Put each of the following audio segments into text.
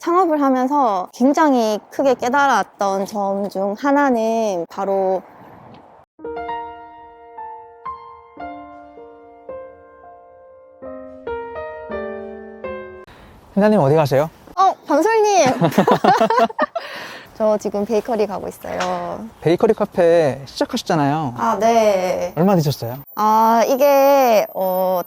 창업을 하면서 굉장히 크게 깨달았던 점 중 하나는 바로 현자님 어디 가세요? 방솔님! 저 지금 베이커리 가고 있어요. 베이커리 카페 시작하셨잖아요. 네. 얼마 되셨어요? 이게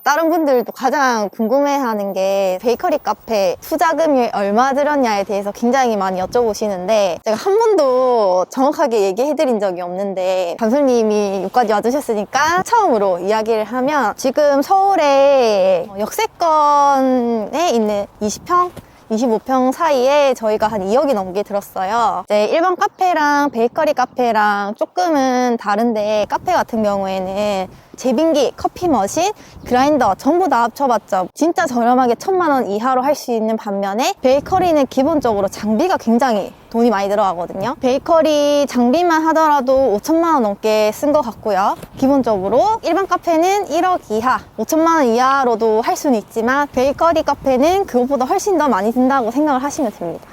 다른 분들도 가장 궁금해하는 게 베이커리 카페 투자금이 얼마 들었냐에 대해서 굉장히 많이 여쭤보시는데 제가 한 번도 정확하게 얘기해드린 적이 없는데 감독님이 여기까지 와주셨으니까 처음으로 이야기를 하면 지금 서울에 역세권에 있는 20평? 25평 사이에 저희가 한 2억이 넘게 들었어요. 이제 일반 카페랑 베이커리 카페랑 조금은 다른데 카페 같은 경우에는 제빙기, 커피 머신, 그라인더 전부 다 합쳐봤자 진짜 저렴하게 1,000만 원 이하로 할 수 있는 반면에 베이커리는 기본적으로 장비가 굉장히 돈이 많이 들어가거든요. 베이커리 장비만 하더라도 5,000만 원 넘게 쓴 것 같고요. 기본적으로 일반 카페는 1억 이하, 5,000만 원 이하로도 할 수는 있지만 베이커리 카페는 그것보다 훨씬 더 많이 든다고 생각을 하시면 됩니다.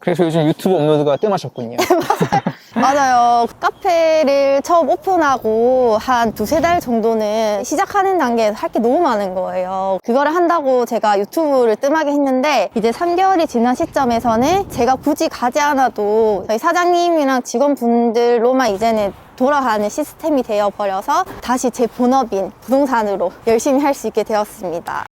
그래서 요즘 유튜브 업로드가 뜸하셨군요. 맞아요. 카페를 처음 오픈하고 한 2-3달 정도는 시작하는 단계에서 할 게 너무 많은 거예요. 그거를 한다고 제가 유튜브를 뜸하게 했는데 이제 3개월이 지난 시점에서는 제가 굳이 가지 않아도 저희 사장님이랑 직원분들로만 이제는 돌아가는 시스템이 되어버려서 다시 제 본업인 부동산으로 열심히 할 수 있게 되었습니다.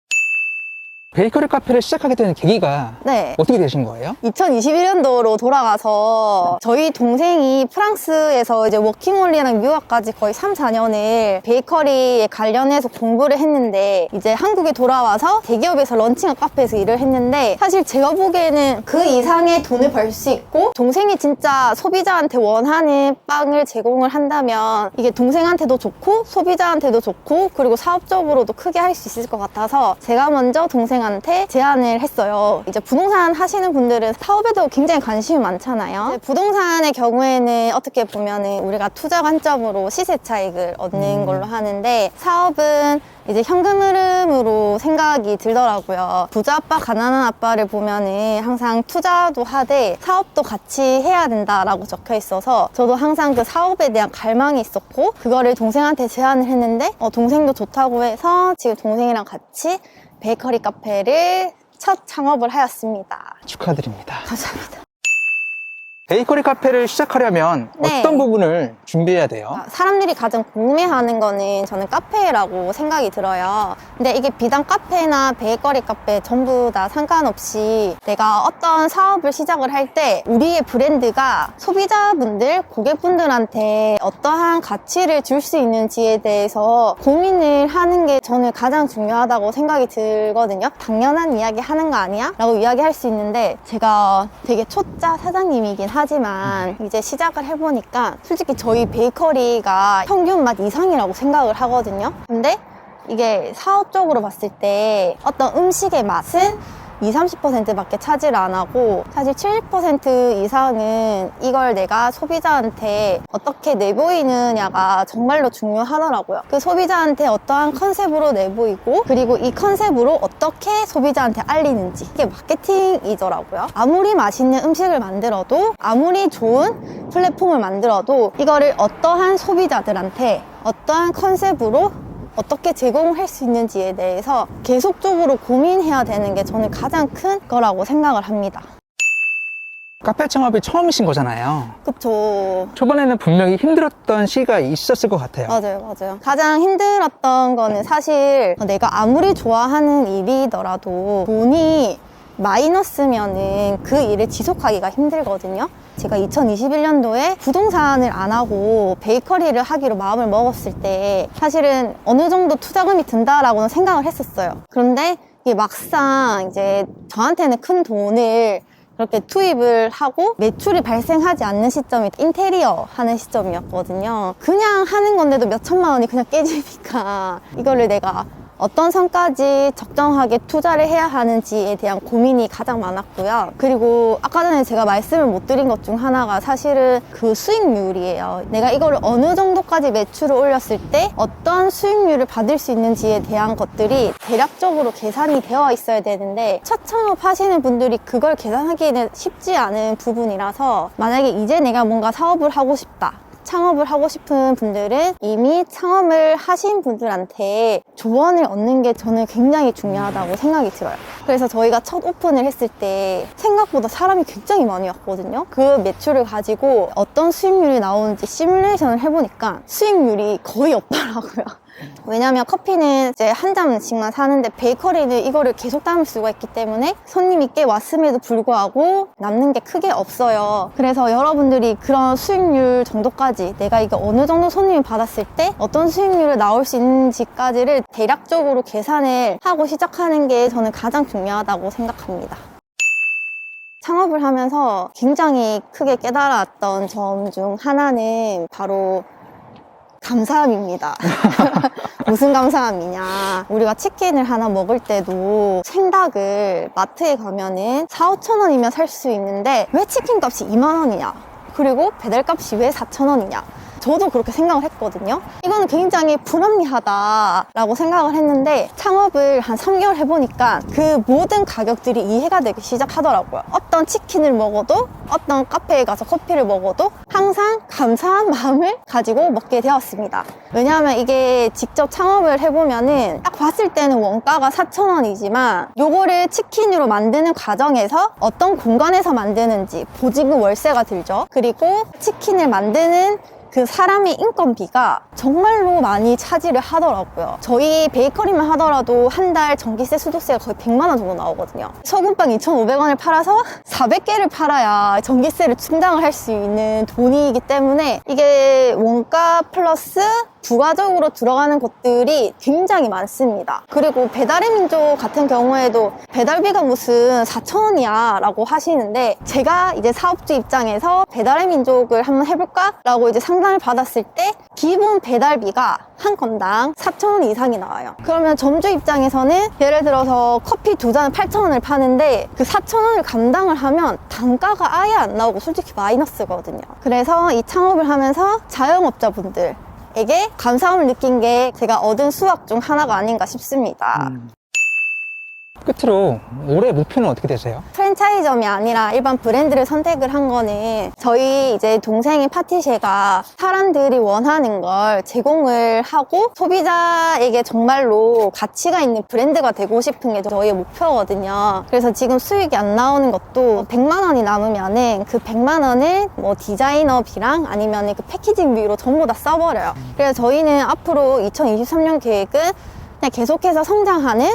베이커리 카페를 시작하게 된 계기가 네. 어떻게 되신 거예요? 2021년도로 돌아가서 저희 동생이 프랑스에서 이제 워킹홀리랑 유학까지 거의 3-4년을 베이커리에 관련해서 공부를 했는데 이제 한국에 돌아와서 대기업에서 런칭한 카페에서 일을 했는데 사실 제가 보기에는 그 이상의 돈을 벌 수 있고 동생이 진짜 소비자한테 원하는 빵을 제공을 한다면 이게 동생한테도 좋고 소비자한테도 좋고 그리고 사업적으로도 크게 할 수 있을 것 같아서 제가 먼저 동생한테 제안을 했어요. 이제 부동산 하시는 분들은 사업에도 굉장히 관심이 많잖아요. 부동산의 경우에는 어떻게 보면은 우리가 투자 관점으로 시세 차익을 얻는 걸로 하는데 사업은 이제 현금 흐름으로 생각이 들더라고요. 부자 아빠, 가난한 아빠를 보면은 항상 투자도 하되 사업도 같이 해야 된다라고 적혀 있어서 저도 항상 그 사업에 대한 갈망이 있었고 그거를 동생한테 제안을 했는데 동생도 좋다고 해서 지금 동생이랑 같이 베이커리 카페를 첫 창업을 하였습니다. 축하드립니다. 감사합니다. 베이커리 카페를 시작하려면 네. 어떤 부분을 준비해야 돼요? 사람들이 가장 궁금해하는 거는 저는 카페라고 생각이 들어요. 근데 이게 비단 카페나 베이커리 카페 전부 다 상관없이 내가 어떤 사업을 시작을 할 때 우리의 브랜드가 소비자분들, 고객분들한테 어떠한 가치를 줄 수 있는지에 대해서 고민을 하는 게 저는 가장 중요하다고 생각이 들거든요. 당연한 이야기 하는 거 아니야? 라고 이야기할 수 있는데 제가 되게 초짜 사장님이긴 하지만 이제 시작을 해보니까 솔직히 저희 베이커리가 평균 맛 이상이라고 생각을 하거든요. 근데 이게 사업적으로 봤을 때 어떤 음식의 맛은 20-30%밖에 차지를 안 하고 사실 70% 이상은 이걸 내가 소비자한테 어떻게 내보이느냐가 정말로 중요하더라고요. 그 소비자한테 어떠한 컨셉으로 내보이고 그리고 이 컨셉으로 어떻게 소비자한테 알리는지 이게 마케팅이더라고요. 아무리 맛있는 음식을 만들어도 아무리 좋은 플랫폼을 만들어도 이거를 어떠한 소비자들한테 어떠한 컨셉으로 어떻게 제공할 수 있는지에 대해서 계속적으로 고민해야 되는 게 저는 가장 큰 거라고 생각을 합니다. 카페 창업이 처음이신 거잖아요. 그쵸. 초반에는 분명히 힘들었던 시기가 있었을 것 같아요. 맞아요. 가장 힘들었던 거는 사실 내가 아무리 좋아하는 일이더라도 돈이 마이너스면은 그 일을 지속하기가 힘들거든요. 제가 2021년도에 부동산을 안 하고 베이커리를 하기로 마음을 먹었을 때 사실은 어느 정도 투자금이 든다라고는 생각을 했었어요. 그런데 이게 막상 이제 저한테는 큰 돈을 그렇게 투입을 하고 매출이 발생하지 않는 시점이 인테리어 하는 시점이었거든요. 그냥 하는 건데도 몇 천만 원이 그냥 깨지니까 이거를 내가 어떤 선까지 적정하게 투자를 해야 하는지에 대한 고민이 가장 많았고요. 그리고 아까 전에 제가 말씀을 못 드린 것 중 하나가 사실은 그 수익률이에요. 내가 이걸 어느 정도까지 매출을 올렸을 때 어떤 수익률을 받을 수 있는지에 대한 것들이 대략적으로 계산이 되어 있어야 되는데 첫 창업 하시는 분들이 그걸 계산하기에는 쉽지 않은 부분이라서 만약에 이제 내가 뭔가 사업을 하고 싶다, 창업을 하고 싶은 분들은 이미 창업을 하신 분들한테 조언을 얻는 게 저는 굉장히 중요하다고 생각이 들어요. 그래서 저희가 첫 오픈을 했을 때 생각보다 사람이 굉장히 많이 왔거든요. 그 매출을 가지고 어떤 수익률이 나오는지 시뮬레이션을 해보니까 수익률이 거의 없더라고요. 왜냐면 커피는 이제 한 잔씩만 사는데 베이커리는 이거를 계속 담을 수가 있기 때문에 손님이 꽤 왔음에도 불구하고 남는 게 크게 없어요. 그래서 여러분들이 그런 수익률 정도까지 내가 이거 어느 정도 손님이 받았을 때 어떤 수익률이 나올 수 있는지까지를 대략적으로 계산을 하고 시작하는 게 저는 가장 중요하다고 생각합니다. 창업을 하면서 굉장히 크게 깨달았던 점 중 하나는 바로 감사함입니다. 무슨 감사함이냐. 우리가 치킨을 하나 먹을 때도 생닭을 마트에 가면은 4,000~5,000 원이면 살 수 있는데 왜 치킨 값이 2만 원이냐. 그리고 배달 값이 왜 4,000원이냐. 저도 그렇게 생각을 했거든요. 이거는 굉장히 불합리하다라고 생각을 했는데 창업을 한 3개월 해보니까 그 모든 가격들이 이해가 되기 시작하더라고요. 어떤 치킨을 먹어도 어떤 카페에 가서 커피를 먹어도 항상 감사한 마음을 가지고 먹게 되었습니다. 왜냐하면 이게 직접 창업을 해보면은 딱 봤을 때는 원가가 4,000원이지만 요거를 치킨으로 만드는 과정에서 어떤 공간에서 만드는지 보증금 월세가 들죠. 그리고 치킨을 만드는 그 사람의 인건비가 정말로 많이 차지를 하더라고요. 저희 베이커리만 하더라도 한 달 전기세, 수도세가 거의 100만 원 정도 나오거든요. 소금빵 2,500원을 팔아서 400개를 팔아야 전기세를 충당을 할 수 있는 돈이기 때문에 이게 원가 플러스 부가적으로 들어가는 것들이 굉장히 많습니다. 그리고 배달의 민족 같은 경우에도 배달비가 무슨 4,000원이야 라고 하시는데 제가 이제 사업주 입장에서 배달의 민족을 한번 해볼까? 라고 이제 상담을 받았을 때 기본 배달비가 한 건당 4,000원 이상이 나와요. 그러면 점주 입장에서는 예를 들어서 커피 2잔을 8,000원을 파는데 그 4,000원을 감당을 하면 단가가 아예 안 나오고 솔직히 마이너스거든요. 그래서 이 창업을 하면서 자영업자분들 에게 감사함을 느낀 게 제가 얻은 수학 중 하나가 아닌가 싶습니다. 끝으로 올해 목표는 어떻게 되세요? 프랜차이점이 아니라 일반 브랜드를 선택을 한 거는 저희 이제 동생의 파티쉐가 사람들이 원하는 걸 제공을 하고 소비자에게 정말로 가치가 있는 브랜드가 되고 싶은 게 저희의 목표거든요. 그래서 지금 수익이 안 나오는 것도 100만 원이 남으면은 그 100만 원을 뭐 디자이너비랑 아니면 그 패키징비로 전부 다 써버려요. 그래서 저희는 앞으로 2023년 계획은 그냥 계속해서 성장하는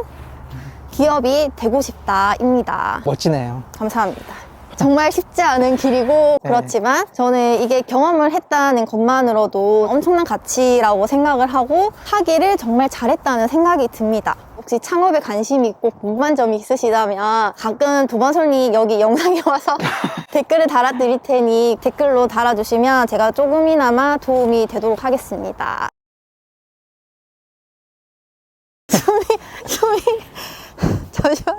기업이 되고 싶다입니다. 멋지네요. 감사합니다. 정말 쉽지 않은 길이고 그렇지만 저는 이게 경험을 했다는 것만으로도 엄청난 가치라고 생각을 하고 하기를 정말 잘했다는 생각이 듭니다. 혹시 창업에 관심이 있고 궁금한 점이 있으시다면 가끔 도마솔님 여기 영상에 와서 댓글을 달아드릴 테니 댓글로 달아주시면 제가 조금이나마 도움이 되도록 하겠습니다. 숨이 잠시만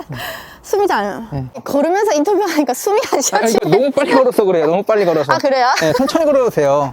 숨이 잘 안 나. 걸으면서 인터뷰하니까 숨이 안 쉬어지네. 너무 빨리 걸어서 그래요. 너무 빨리 걸어서. 아, 그래요? 네, 천천히 걸어도 돼요.